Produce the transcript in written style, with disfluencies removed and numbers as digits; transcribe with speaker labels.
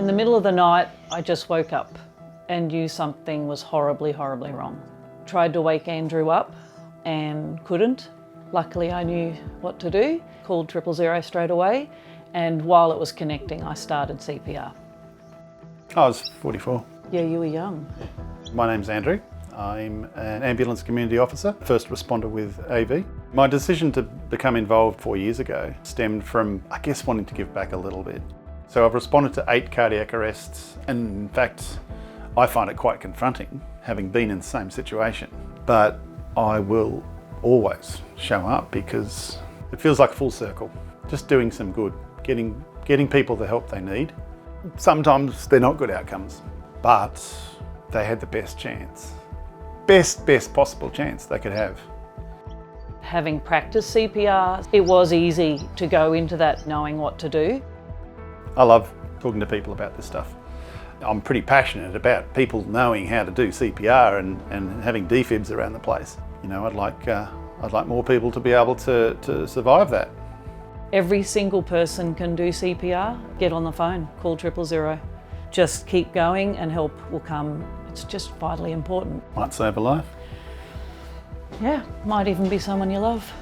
Speaker 1: In the middle of the night, I just woke up and knew something was horribly, horribly wrong. Tried to wake Andrew up and couldn't. Luckily, I knew what to do. Called 000 straight away, and while it was connecting, I started CPR.
Speaker 2: I was 44.
Speaker 1: Yeah, you were young.
Speaker 2: My name's Andrew. I'm an ambulance community officer, first responder with AV. My decision to become involved 4 years ago stemmed from, I guess, wanting to give back a little bit. So I've responded to 8 cardiac arrests, and in fact, I find it quite confronting, having been in the same situation. But I will always show up because it feels like a full circle. Just doing some good, getting people the help they need. Sometimes they're not good outcomes, but they had the best chance. Best possible chance they could have.
Speaker 1: Having practiced CPR, it was easy to go into that knowing what to do.
Speaker 2: I love talking to people about this stuff. I'm pretty passionate about people knowing how to do CPR and having defibs around the place. You know, I'd like more people to be able to survive that.
Speaker 1: Every single person can do CPR. Get on the phone, call 000. Just keep going and help will come. It's just vitally important.
Speaker 2: Might save a life.
Speaker 1: Yeah, might even be someone you love.